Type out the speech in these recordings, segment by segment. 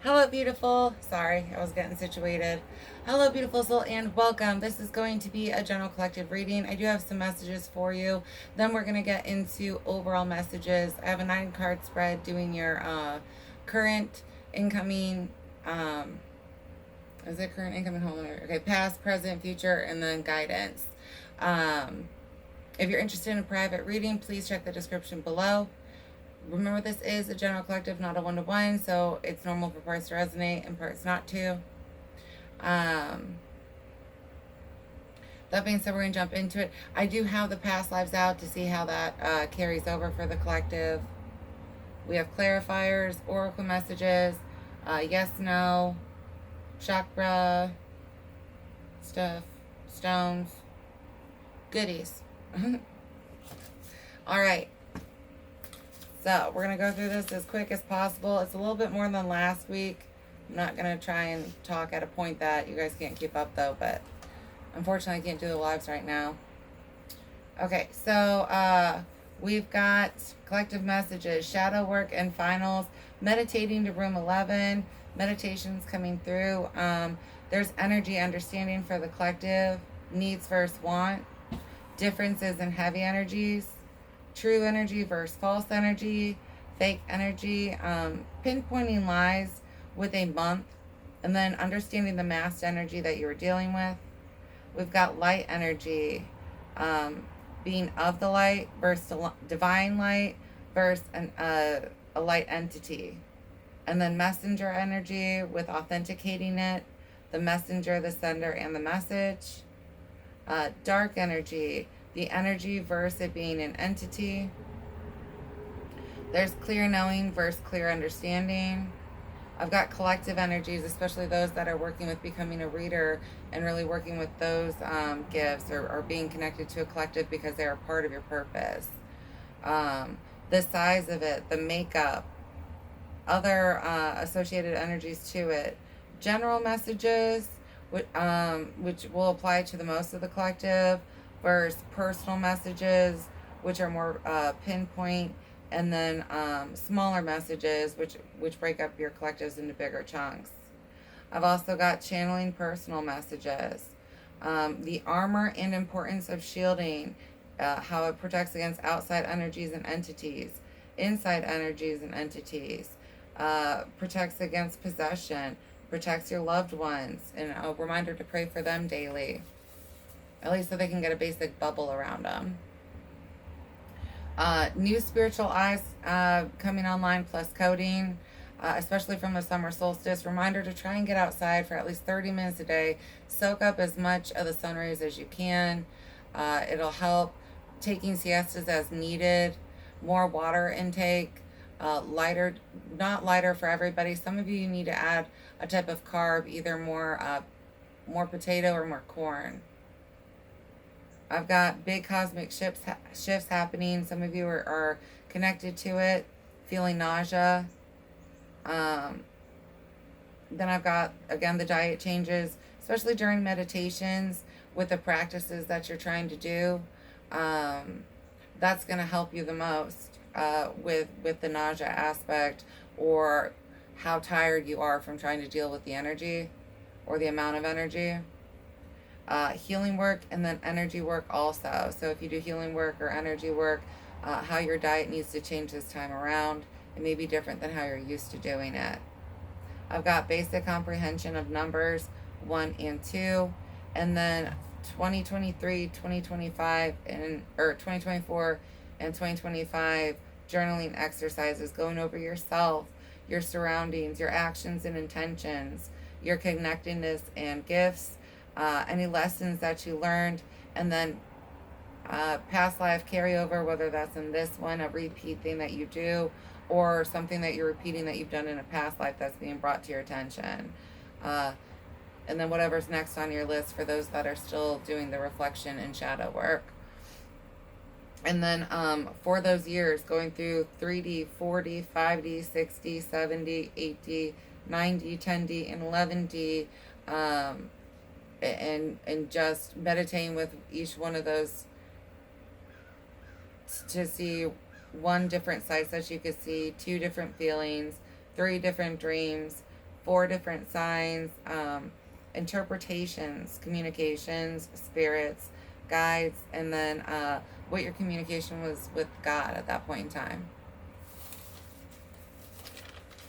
Hello, beautiful. Sorry, I was getting situated. Hello, beautiful soul, and welcome. This is going to be a general collective reading. I do have some messages for you. Then we're going to get into overall messages. I have a 9 card spread doing your current, incoming, is it current, incoming, homeowner? Okay, past, present, future, and then guidance. Um, if you're interested in a private reading, please check the description below. Remember, this is a general collective, not a one-to-one, so it's normal for parts to resonate and parts not to. Um, that being said, we're going to jump into it. I do have the past lives out to see how that carries over for the collective. We have clarifiers, oracle messages, yes, no, chakra stuff, stones, goodies. All right. So we're going to go through this as quick as possible. It's a little bit more than last week. I'm not going to try and talk at a point that you guys can't keep up though, but unfortunately I can't do the lives right now. Okay, so we've got collective messages, shadow work and finals, meditating to room 11, meditations coming through. There's energy understanding for the collective, needs versus want, differences in heavy energies, true energy versus false energy, fake energy, pinpointing lies with a month, and then understanding the masked energy that you were dealing with. We've got light energy, being of the light versus divine light versus a light entity. And then messenger energy with authenticating it, the messenger, the sender, and the message. Dark energy, the energy versus it being an entity. There's clear knowing versus clear understanding. I've got collective energies, especially those that are working with becoming a reader and really working with those gifts or being connected to a collective because they are part of your purpose. The size of it, the makeup, other associated energies to it. General messages, which will apply to the most of the collective, versus personal messages, which are more pinpoint, and then smaller messages, which break up your collectives into bigger chunks. I've also got channeling personal messages, the armor and importance of shielding, how it protects against outside energies and entities, inside energies and entities, protects against possession, protects your loved ones, and a reminder to pray for them daily, at least so they can get a basic bubble around them. New spiritual eyes coming online plus coding, especially from the summer solstice. Reminder to try and get outside for at least 30 minutes a day. Soak up as much of the sun rays as you can. It'll help. Taking siestas as needed. More water intake. Lighter, not lighter for everybody. Some of you need to add a type of carb, either more potato or more corn. I've got big cosmic shifts happening. Some of you are connected to it, feeling nausea. Then I've got, again, the diet changes, especially during meditations with the practices that you're trying to do. That's going to help you the most with the nausea aspect, or how tired you are from trying to deal with the energy or the amount of energy. Healing work and then energy work also. So if you do healing work or energy work, how your diet needs to change this time around. It may be different than how you're used to doing it. I've got basic comprehension of numbers 1 and 2, and then 2023, 2025, or 2024 and 2025 journaling exercises, going over yourself, your surroundings, your actions and intentions, your connectedness and gifts, any lessons that you learned, and then past life carryover, whether that's in this one, a repeat thing that you do, or something that you're repeating that you've done in a past life that's being brought to your attention. And then whatever's next on your list for those that are still doing the reflection and shadow work. And then for those years, going through 3D, 4D, 5D, 6D, 7D, 8D, 9D, 10D, and 11D, and just meditating with each one of those to see 1 different sight that you could see, 2 different feelings, 3 different dreams, 4 different signs, interpretations, communications, spirits, guides, and then what your communication was with God at that point in time.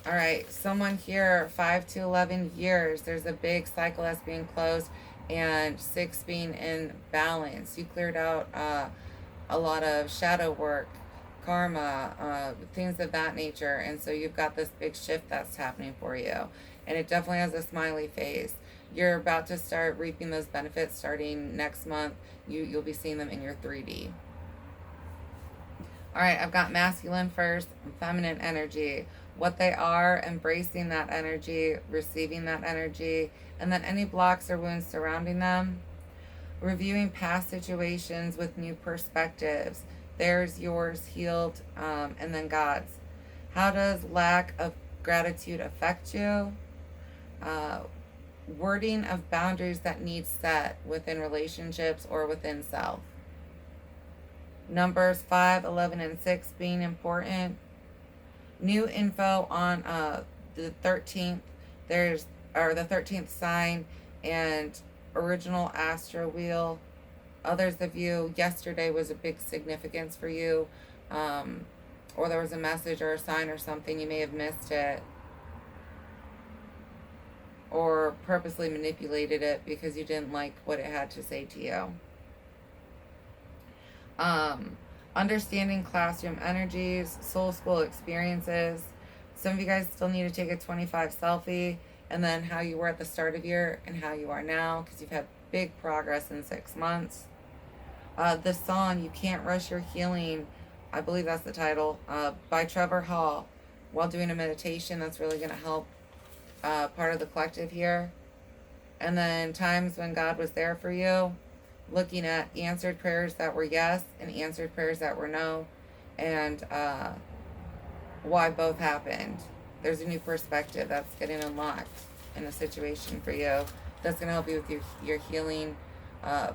All right, someone here, 5 to 11 years, there's a big cycle that's being closed, and 6 being in balance. You cleared out a lot of shadow work, karma, things of that nature, and so you've got this big shift that's happening for you, and it definitely has a smiley face. You're about to start reaping those benefits starting next month. You'll be seeing them in your 3D. All right, I've got masculine first, feminine energy. What they are, embracing that energy, receiving that energy, and then any blocks or wounds surrounding them. Reviewing past situations with new perspectives. Theirs, yours, healed, and then God's. How does lack of gratitude affect you? Wording of boundaries that need set within relationships or within self. Numbers 5, 11, and 6 being important. New info on the 13th. The 13th sign and original astro wheel. Others of you, yesterday was a big significance for you, or there was a message or a sign or something, you may have missed it, or purposely manipulated it because you didn't like what it had to say to you. Understanding classroom energies, soul school experiences. Some of you guys still need to take a 25 selfie, and then how you were at the start of year and how you are now, because you've had big progress in 6 months. The song, You Can't Rush Your Healing, I believe that's the title, by Trevor Hall, while doing a meditation. That's really going to help part of the collective here. And then times when God was there for you, looking at answered prayers that were yes and answered prayers that were no, and why both happened. There's a new perspective that's getting unlocked in a situation for you that's going to help you with your healing,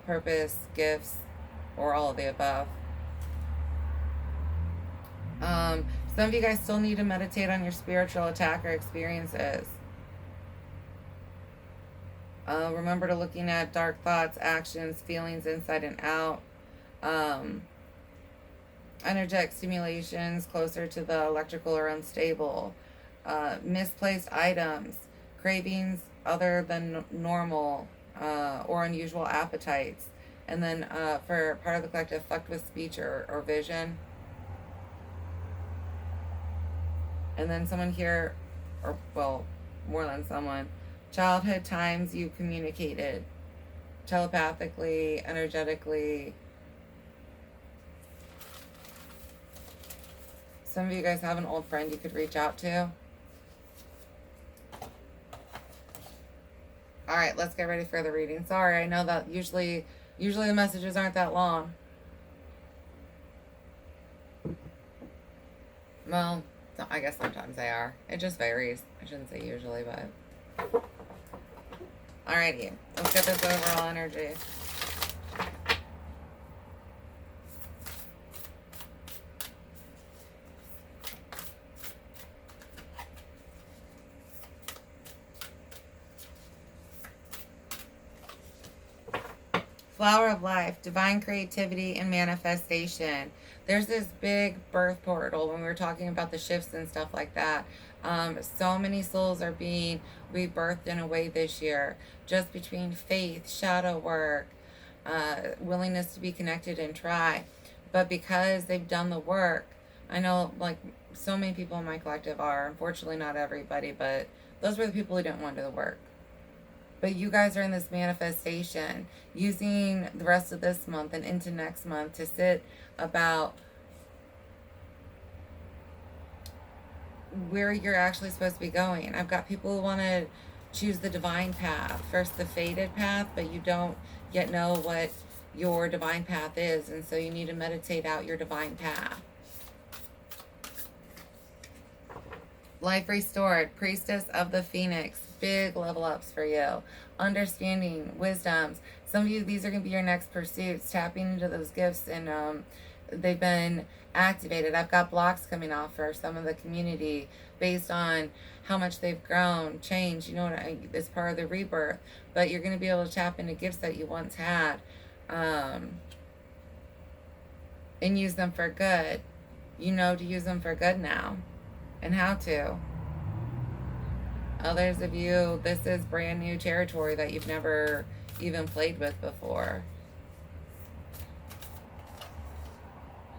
purpose, gifts, or all of the above. Some of you guys still need to meditate on your spiritual attacker experiences. Remember to looking at dark thoughts, actions, feelings inside and out. Energetic stimulations closer to the electrical or unstable. Misplaced items, cravings other than normal, or unusual appetites. And then for part of the collective, fucked with speech or vision. And then someone here, or well, more than someone, childhood times you communicated telepathically, energetically. Some of you guys have an old friend you could reach out to. All right, let's get ready for the reading. Sorry, I know that usually the messages aren't that long. Well, I guess sometimes they are. It just varies. I shouldn't say usually, but... Alrighty, let's get this overall energy. Flower of life, divine creativity and manifestation. There's this big birth portal when we were talking about the shifts and stuff like that. So many souls are being rebirthed in a way this year, just between faith, shadow work, willingness to be connected and try. But because they've done the work, I know like so many people in my collective are, unfortunately not everybody, but those were the people who didn't want to do the work. But you guys are in this manifestation, using the rest of this month and into next month to sit about where you're actually supposed to be going. I've got people who want to choose the divine path, first the fated path, but you don't yet know what your divine path is, and so you need to meditate out your divine path. Life restored, priestess of the phoenix, big level ups for you. Understanding, wisdoms. Some of you, these are going to be your next pursuits, tapping into those gifts and they've been activated. I've got blocks coming off for some of the community based on how much they've grown, changed. You know what? It's part of the rebirth. But you're going to be able to tap into gifts that you once had, and use them for good. You know to use them for good now, and how to. Others of you, this is brand new territory that you've never even played with before.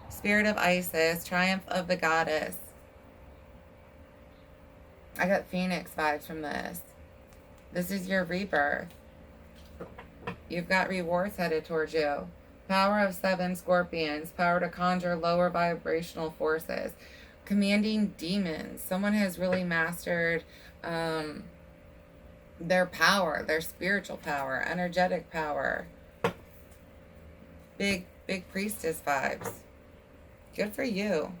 Spirit of Isis, triumph of the goddess. I got Phoenix vibes from this. This is your rebirth. You've got rewards headed towards you. Power of 7 scorpions. Power to conjure lower vibrational forces. Commanding demons. Someone has really mastered their power, their spiritual power, energetic power. Big priestess vibes. Good for you.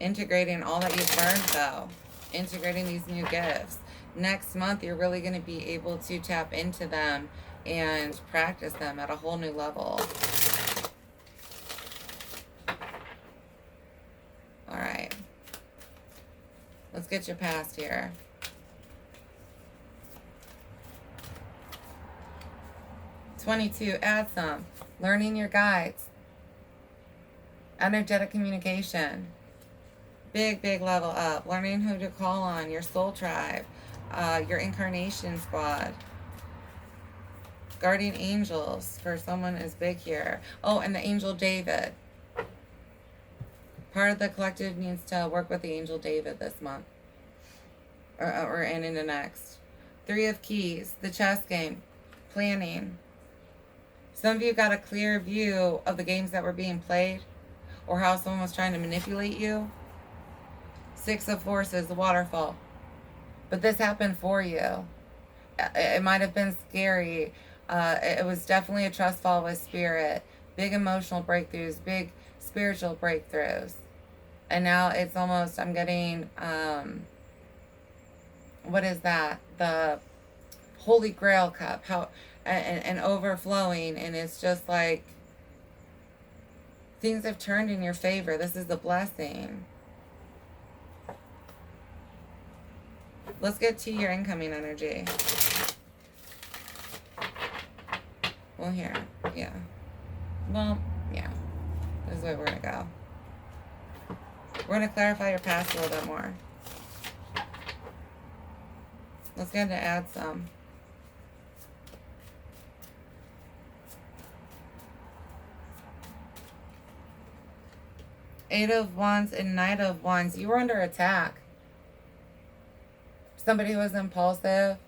Integrating all that you've learned, though. Integrating these new gifts. Next month, you're really going to be able to tap into them and practice them at a whole new level. All right. Let's get your past here. $22, add some. Learning your guides. Energetic communication. Big level up. Learning who to call on. Your soul tribe. Your incarnation squad. Guardian angels for someone is big here. Oh, and the angel David. Part of the collective needs to work with the angel David this month. Or and in the next. 3 of keys. The chess game. Planning. Some of you got a clear view of the games that were being played, or how someone was trying to manipulate you. 6 of forces, the waterfall. But this happened for you. It might have been scary. It was definitely a trust fall with spirit. Big emotional breakthroughs, big spiritual breakthroughs. And now it's almost, I'm getting, what is that? The Holy Grail cup. And overflowing. And it's just like, things have turned in your favor. This is the blessing. Let's get to your incoming energy. Well, here. Yeah. Well, yeah. This is where we're going to go. We're going to clarify your past a little bit more. Let's get into add some. Eight of Wands and Knight of Wands. You were under attack. Somebody who was impulsive.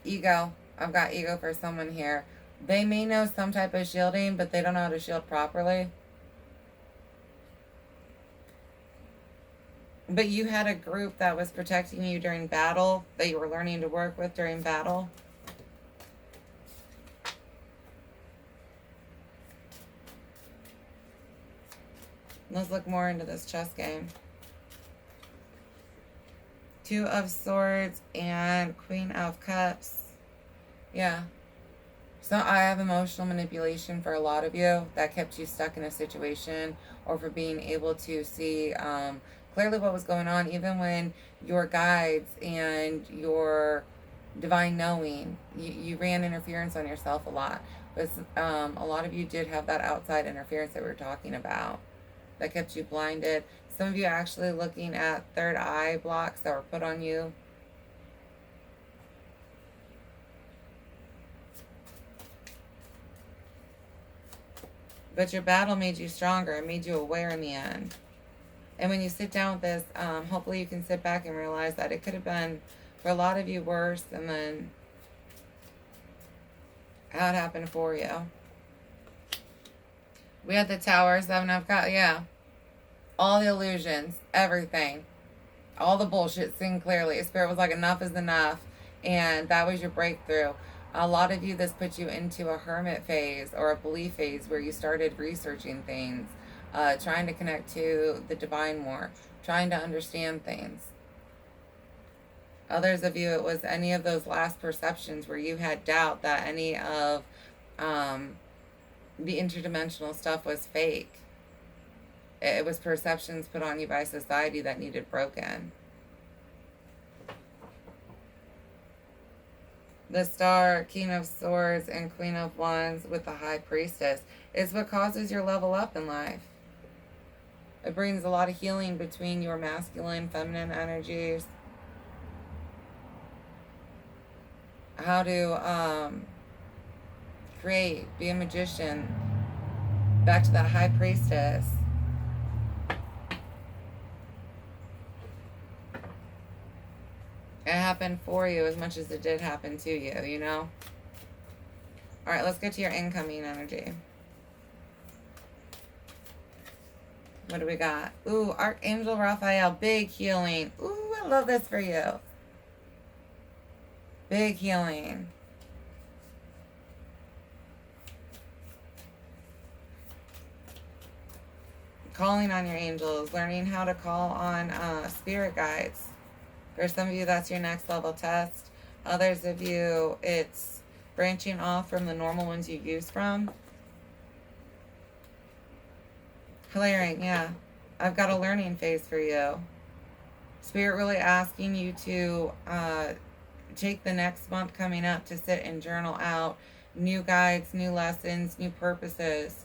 Ego. I've got ego for someone here. They may know some type of shielding, but they don't know how to shield properly. But you had a group that was protecting you during battle, that you were learning to work with during battle. Let's look more into this chess game. 2 of Swords and Queen of Cups. Yeah. So I have emotional manipulation for a lot of you that kept you stuck in a situation, or for being able to see clearly what was going on, even when your guides and your divine knowing, you ran interference on yourself a lot. But a lot of you did have that outside interference that we were talking about that kept you blinded. Some of you actually looking at third eye blocks that were put on you. But your battle made you stronger. It made you aware in the end. And when you sit down with this, hopefully you can sit back and realize that it could have been, for a lot of you, worse, and then how it happened for you. We had the Tower, 7 of Cups, yeah. All the illusions, everything. All the bullshit seen clearly. Spirit was like, enough is enough. And that was your breakthrough. A lot of you, this put you into a hermit phase or a belief phase where you started researching things, trying to connect to the divine more, trying to understand things. Others of you, it was any of those last perceptions where you had doubt that any of um, the interdimensional stuff was fake. It was perceptions put on you by society that needed broken. The Star, King of Swords, and Queen of Wands with the High Priestess is what causes your level up in life. It brings a lot of healing between your masculine, feminine energies. How to create, be a magician. Back to that High Priestess. It happened for you as much as it did happen to you, you know? All right, let's get to your incoming energy. What do we got? Ooh, Archangel Raphael, big healing. Ooh, I love this for you. Big healing. Calling on your angels, learning how to call on spirit guides. For some of you, that's your next level test. Others of you, it's branching off from the normal ones you use from. Clearing, yeah. I've got a learning phase for you. Spirit really asking you to take the next month coming up to sit and journal out new guides, new lessons, new purposes.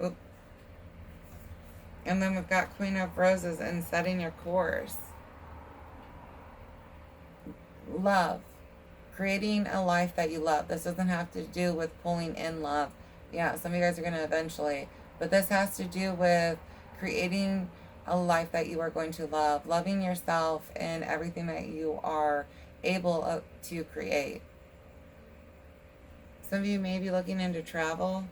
Oop. And then we've got Queen of Roses and setting your course. Love. Creating a life that you love. This doesn't have to do with pulling in love. Yeah, some of you guys are going to eventually. But this has to do with creating a life that you are going to love. Loving yourself and everything that you are able to create. Some of you may be looking into travel.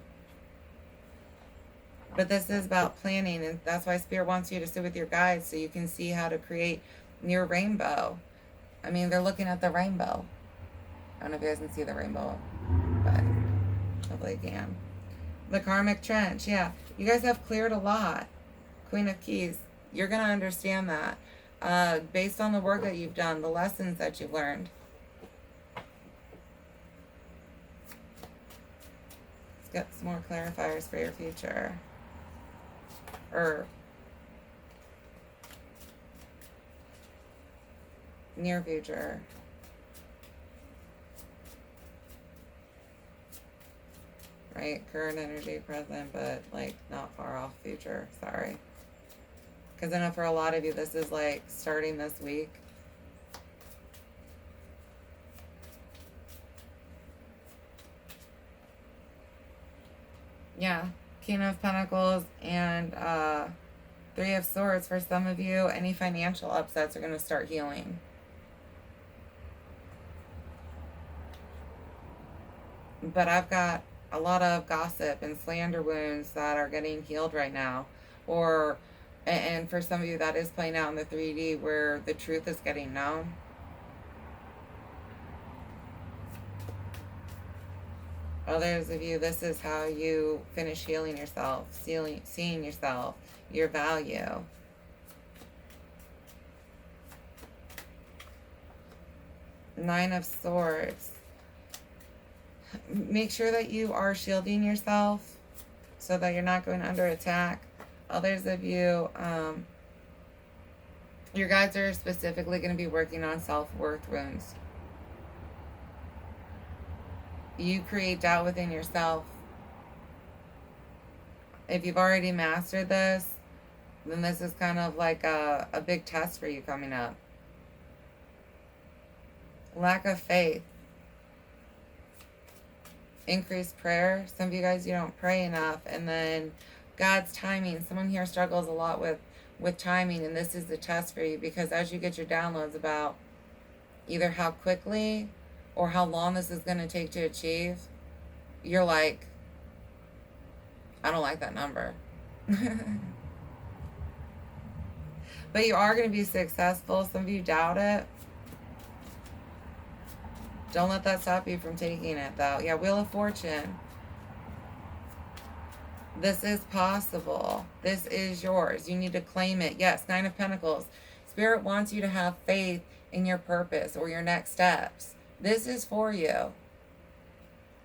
But this is about planning, and that's why Spirit wants you to sit with your guides so you can see how to create your rainbow. I mean, they're looking at the rainbow. I don't know if you guys can see the rainbow, but hopefully you can. The karmic trench, yeah. You guys have cleared a lot. Queen of Keys, you're going to understand that based on the work that you've done, the lessons that you've learned. Let's get some more clarifiers for your future. Or near future. Right? Current energy, present, but like not far off future. Sorry. Because I know for a lot of you, this is like starting this week. Yeah. King of Pentacles and Three of Swords. For some of you, any financial upsets are going to start healing. But I've got a lot of gossip and slander wounds that are getting healed right now. And for some of you, that is playing out in the 3D where the truth is getting known. Others of you, this is how you finish healing yourself, seeing yourself, your value. Nine of Swords. Make sure that you are shielding yourself so that you're not going under attack. Others of you, your guides are specifically going to be working on self-worth wounds. You create doubt within yourself. If you've already mastered this, then this is kind of like a big test for you coming up. Lack of faith. Increased prayer. Some of you guys, you don't pray enough. And then God's timing. Someone here struggles a lot with timing, and this is the test for you, because as you get your downloads about either how quickly or how long this is going to take to achieve, you're like, I don't like that number. But you are going to be successful. Some of you doubt it. Don't let that stop you from taking it, though. Yeah, Wheel of Fortune. This is possible. This is yours. You need to claim it. Yes, Nine of Pentacles. Spirit wants you to have faith in your purpose or your next steps. This is for you.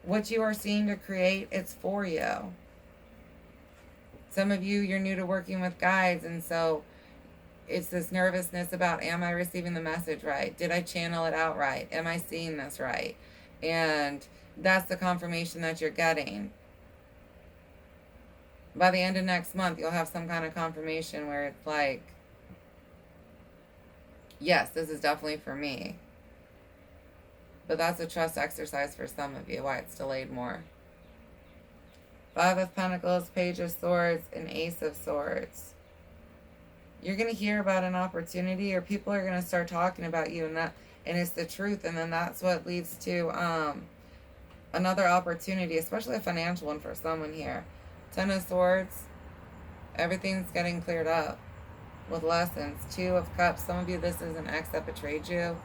What you are seeing to create, it's for you. Some of you, you're new to working with guides, and so it's this nervousness about, am I receiving the message right? Did I channel it out right? Am I seeing this right? And that's the confirmation that you're getting. By the end of next month, you'll have some kind of confirmation where it's like, yes, this is definitely for me. But that's a trust exercise for some of you, why it's delayed more. Five of Pentacles, Page of Swords, and Ace of Swords. You're going to hear about an opportunity, or people are going to start talking about you, and it's the truth, and then that's what leads to another opportunity, especially a financial one for someone here. Ten of Swords, everything's getting cleared up with lessons. Two of Cups, some of you, this is an ex that betrayed you,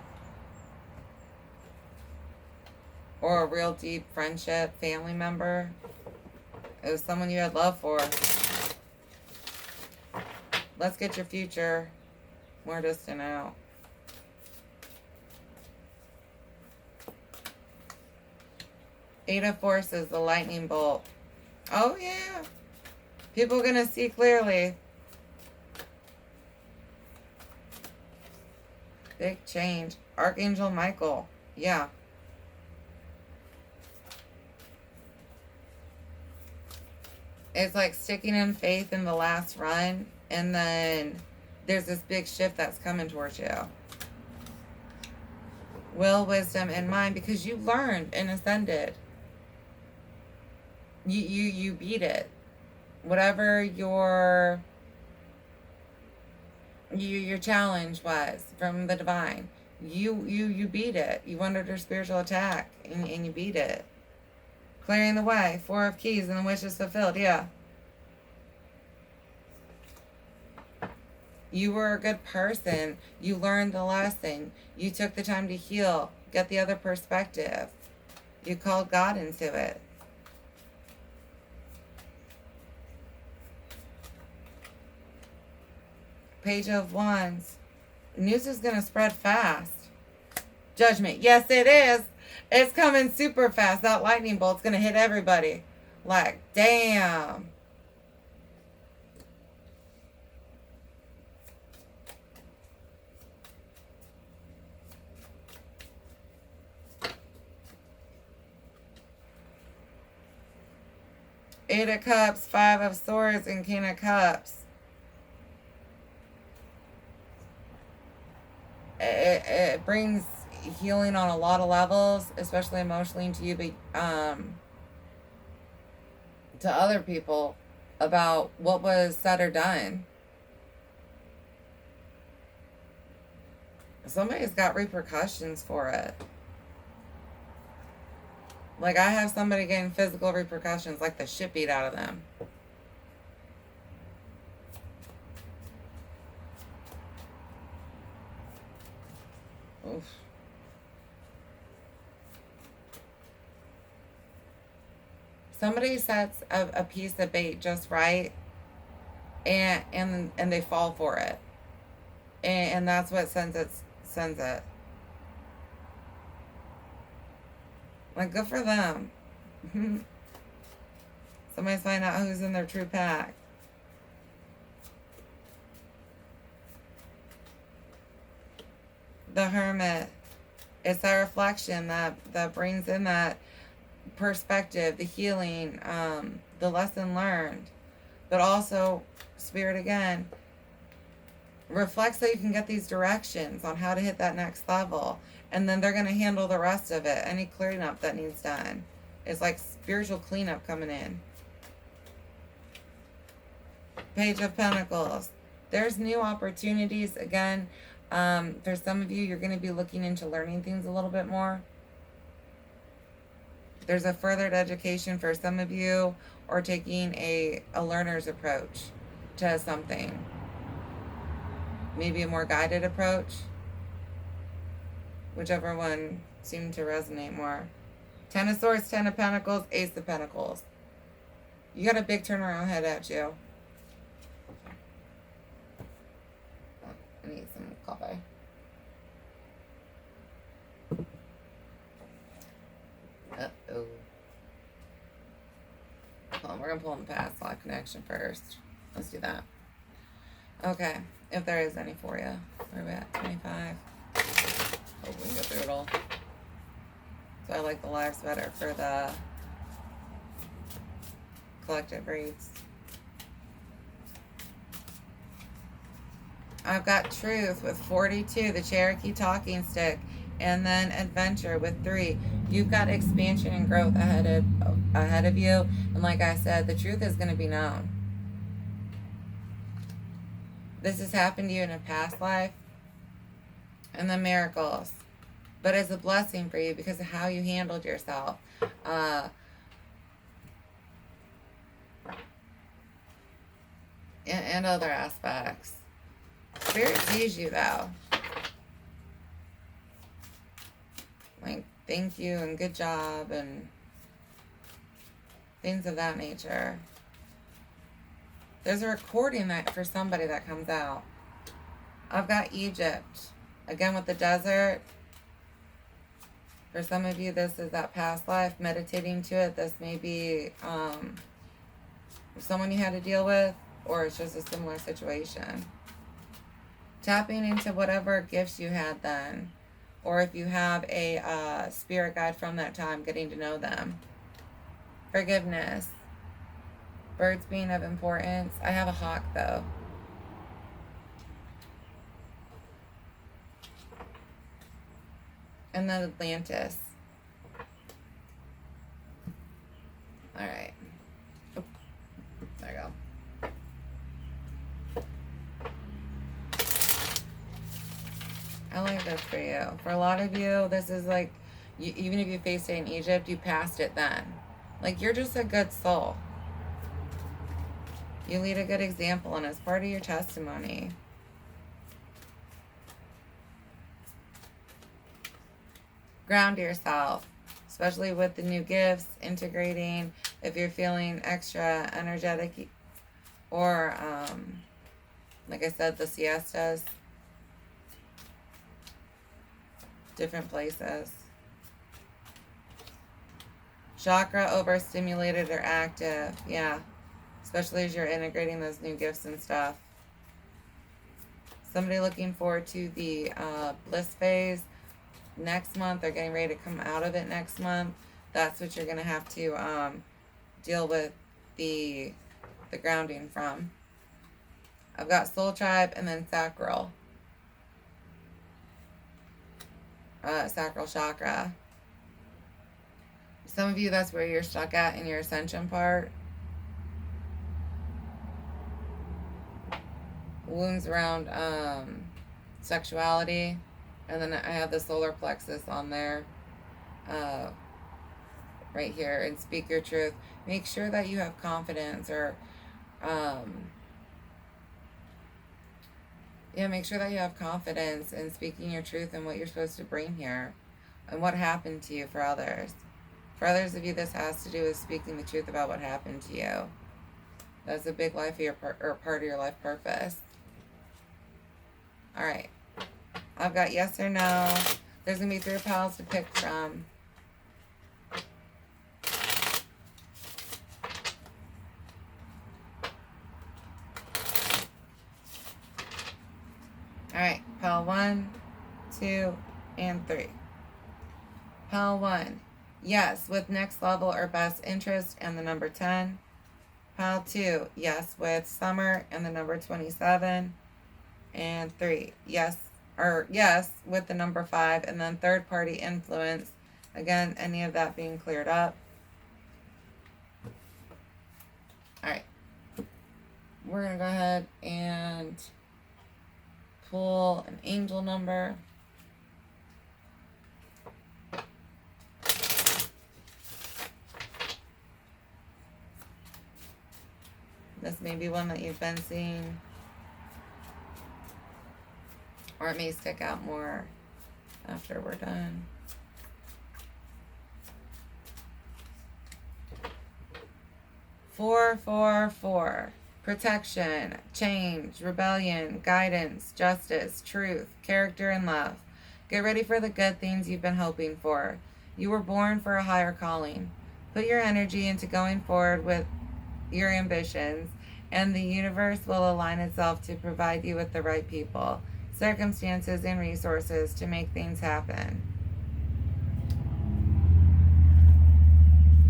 or a real deep friendship, family member. It was someone you had love for. Let's get your future more distant out. Eight of Forces, the lightning bolt. Oh, yeah. People are going to see clearly. Big change. Archangel Michael. Yeah. It's like sticking in faith in the last run, and then there's this big shift that's coming towards you. Will, wisdom, and mind, because you learned and ascended. You beat it. Whatever your challenge was from the divine, you beat it. You went under spiritual attack, and you beat it. Clearing the way. Four of Keys, and the wish is fulfilled. Yeah. You were a good person. You learned the lesson. You took the time to heal. Get the other perspective. You called God into it. Page of Wands. News is going to spread fast. Judgment. Yes, it is. It's coming super fast. That lightning bolt's going to hit everybody. Like, damn. Eight of Cups, Five of Swords, and King of Cups. It brings healing on a lot of levels, especially emotionally to you, but to other people about what was said or done. Somebody's got repercussions for it. Like, I have somebody getting physical repercussions, like the shit beat out of them. Oof. Somebody sets a piece of bait just right, and they fall for it, and that's what sends it. Like, good for them. Somebody's finding out who's in their true pack. The Hermit. It's that reflection that brings in that perspective, the healing, the lesson learned. But also, Spirit again, reflect so you can get these directions on how to hit that next level. And then they're going to handle the rest of it. Any cleanup that needs done. It's like spiritual cleanup coming in. Page of Pentacles. There's new opportunities. Again, for some of you, you're going to be looking into learning things a little bit more. There's a furthered education for some of you, or taking a learner's approach to something. Maybe a more guided approach. Whichever one seemed to resonate more. Ten of Swords, Ten of Pentacles, Ace of Pentacles. You got a big turnaround head at you. Oh, I need some coffee. Uh-oh. Hold on, we're going to pull in the past life connection first. Let's do that. Okay, if there is any for you. Where are we at? 25. Hope we can get through it all. So I like the lives better for the collective reads. I've got Truth with 42, the Cherokee talking stick, and then Adventure with 3. You've got expansion and growth ahead of you, and like I said, the truth is going to be known. This has happened to you in a past life, and the miracles, but it's a blessing for you because of how you handled yourself. And other aspects. Spirit sees you though. Like, thank you and good job and things of that nature. There's a recording that for somebody that comes out. I've got Egypt. Again with the desert. For some of you, this is that past life. Meditating to it. This may be someone you had to deal with, or it's just a similar situation. Tapping into whatever gifts you had then. Or if you have a spirit guide from that time, getting to know them. Forgiveness. Birds being of importance. I have a hawk though. And then Atlantis. Alright. There you go. I like this for you. For a lot of you, this is like, even if you faced it in Egypt, you passed it then. Like, you're just a good soul. You lead a good example, and it's part of your testimony. Ground yourself, especially with the new gifts, integrating, if you're feeling extra energetic, or, like I said, the siestas, different places. Chakra overstimulated or active, yeah. Especially as you're integrating those new gifts and stuff. Somebody looking forward to the bliss phase next month. They're getting ready to come out of it next month. That's what you're going to have to deal with the grounding from. I've got soul tribe and then sacral. Sacral chakra. Some of you, that's where you're stuck at in your ascension part. Wounds around sexuality, and then I have the solar plexus on there right here, and speak your truth. Make sure that you have confidence, or make sure that you have confidence in speaking your truth and what you're supposed to bring here and what happened to you for others. For others of you, this has to do with speaking the truth about what happened to you. That's a big life of your or part of your life purpose. All right, I've got yes or no. There's going to be 3 piles to pick from. All right, pile 1, 2, and 3. Pile 1, yes, with next level or best interest and the number 10. Pile 2, yes, with summer and the number 27. And 3, yes, or yes, with the number 5, and then third party influence. Again, any of that being cleared up. All right, we're gonna go ahead and pull an angel number. This may be one that you've been seeing, or it may stick out more after we're done. 444. Protection, change, rebellion, guidance, justice, truth, character, and love. Get ready for the good things you've been hoping for. You were born for a higher calling. Put your energy into going forward with your ambitions, and the universe will align itself to provide you with the right people, circumstances, and resources to make things happen.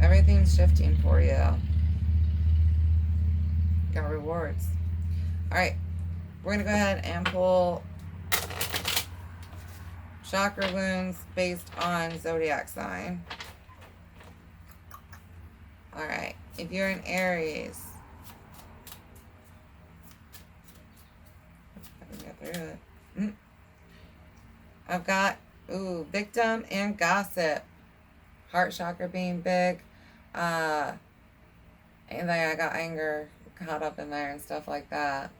Everything's shifting for you. Got rewards. All right, we're going to go ahead and pull chakra wounds based on zodiac sign. All right, if you're in Aries, I can get through it. I've got, victim and gossip. Heart chakra being big. And then I got anger caught up in there and stuff like that.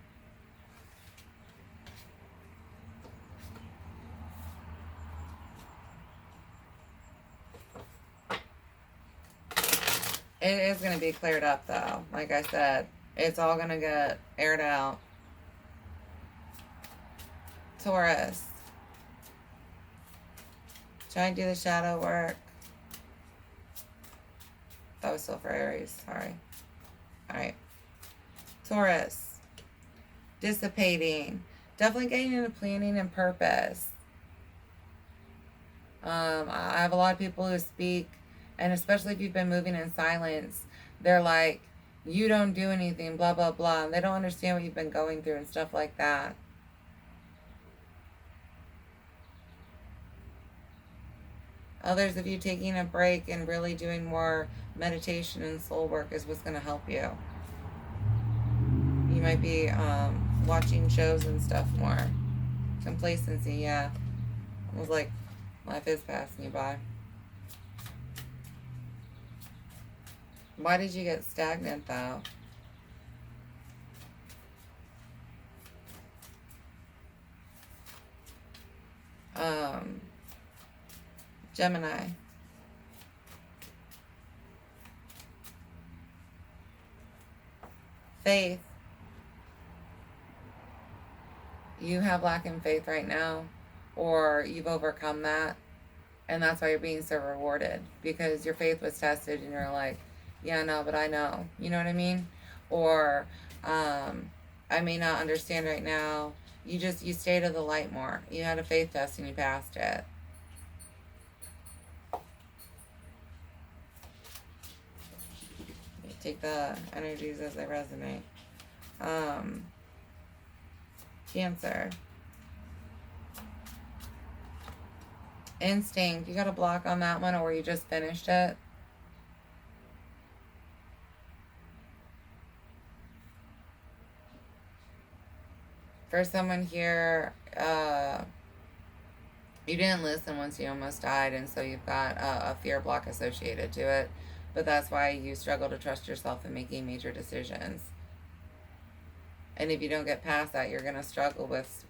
It is going to be cleared up, though. Like I said, it's all going to get aired out. Taurus. Try and do the shadow work. That was still for Aries. Sorry. All right. Taurus. Dissipating. Definitely getting into planning and purpose. I have a lot of people who speak, and especially if you've been moving in silence, they're like, you don't do anything, blah, blah, blah. And they don't understand what you've been going through and stuff like that. Others of you taking a break and really doing more meditation and soul work is what's going to help you. You might be watching shows and stuff more. Complacency, yeah. It was like, life is passing you by. Why did you get stagnant, though? Gemini. Faith. You have lack in faith right now, or you've overcome that, and that's why you're being so rewarded, because your faith was tested and you're like, yeah, no, but I know. You know what I mean? Or, I may not understand right now. You stayed to the light more. You had a faith test and you passed it. You take the energies as they resonate. Cancer. Instinct. You got a block on that one, or you just finished it? For someone here, you didn't listen once you almost died, and so you've got a fear block associated to it. But that's why you struggle to trust yourself in making major decisions. And if you don't get past that, you're going to struggle with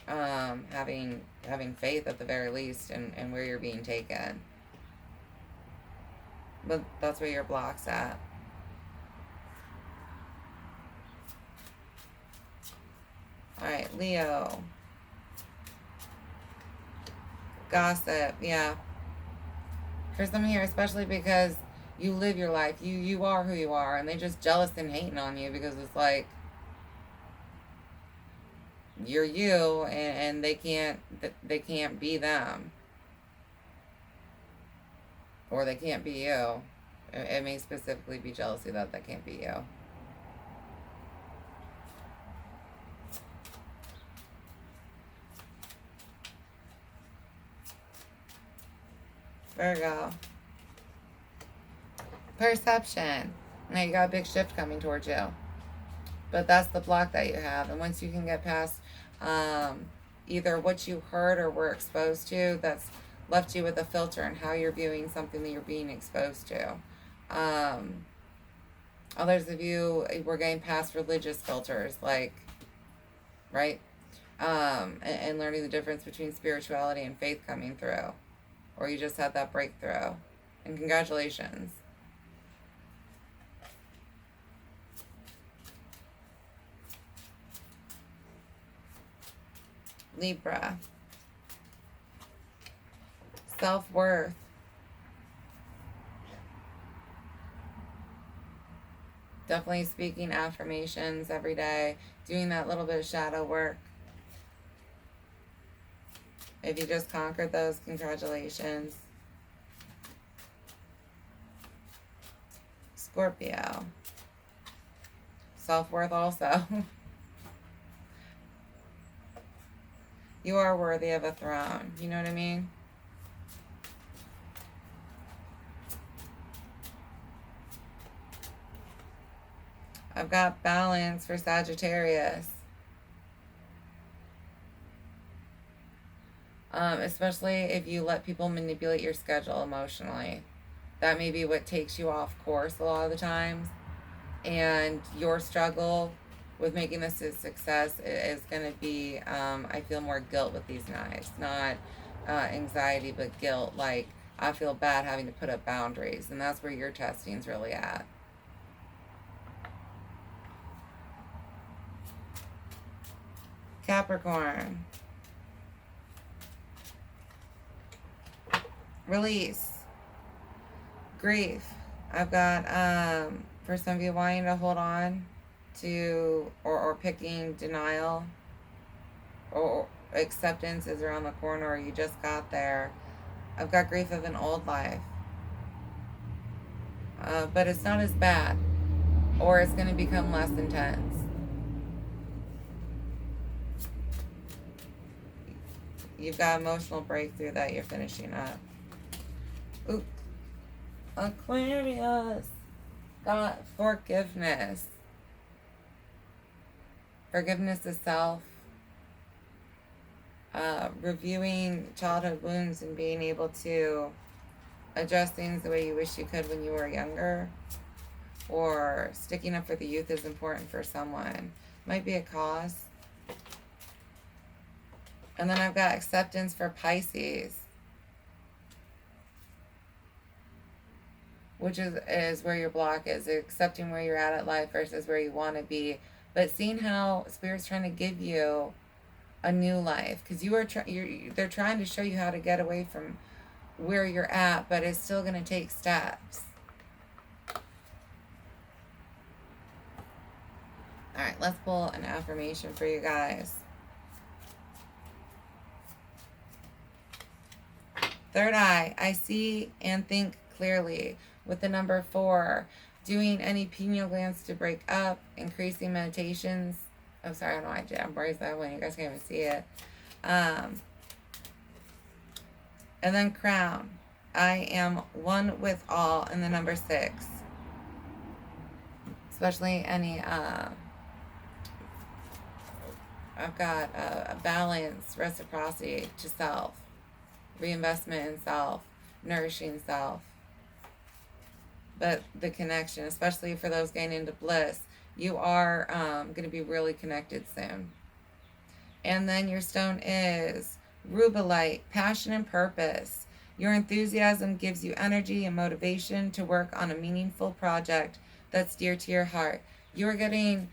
having faith at the very least in where you're being taken. But that's where your block's at. All right, Leo. Gossip, yeah. For some here, especially because you live your life. You are who you are, and they just jealous and hating on you because it's like, you're you, and they can't be them. Or they can't be you. It may specifically be jealousy that can't be you. Virgo. Perception. Now you got a big shift coming towards you. But that's the block that you have. And once you can get past either what you heard or were exposed to, that's left you with a filter in how you're viewing something that you're being exposed to. Others of you were getting past religious filters, like, right? And learning the difference between spirituality and faith coming through. Or you just had that breakthrough. And congratulations. Libra. Self-worth. Definitely speaking affirmations every day. Doing that little bit of shadow work. If you just conquered those, congratulations. Scorpio. Self-worth also. You are worthy of a throne. You know what I mean? I've got balance for Sagittarius. Especially if you let people manipulate your schedule emotionally. That may be what takes you off course a lot of the times. And your struggle with making this a success is going to be, I feel more guilt with these knives. Not anxiety, but guilt. Like, I feel bad having to put up boundaries. And that's where your testing's really at. Capricorn. Release. Grief. I've got, for some of you wanting to hold on to, or picking denial, or acceptance is around the corner, or you just got there. I've got grief of an old life. But it's not as bad, or it's going to become less intense. You've got emotional breakthrough that you're finishing up. Ooh. Aquarius. Got forgiveness. Forgiveness of self. Reviewing childhood wounds and being able to address things the way you wish you could when you were younger. Or sticking up for the youth is important for someone. Might be a cause. And then I've got acceptance for Pisces, which is where your block is. Accepting where you're at life versus where you want to be. But seeing how Spirit's trying to give you a new life. Because they're trying to show you how to get away from where you're at, but it's still going to take steps. All right, let's pull an affirmation for you guys. Third eye, I see and think clearly. With the number 4, doing any pineal glands to break up, increasing meditations. Oh, sorry, I don't know why I raised that one. You guys can't even see it. And then crown. I am one with all, and the number 6. Especially any, I've got a balance, reciprocity to self. Reinvestment in self, nourishing self. But the connection, especially for those getting into bliss, you are going to be really connected soon. And then your stone is rubellite, passion and purpose. Your enthusiasm gives you energy and motivation to work on a meaningful project that's dear to your heart. You're getting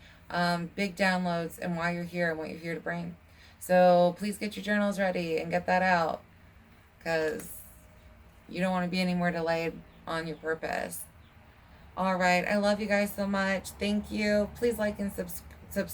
big downloads and why you're here and what you're here to bring. So please get your journals ready and get that out, because you don't want to be any more delayed on your purpose. All right. I love you guys so much. Thank you. Please like and subscribe.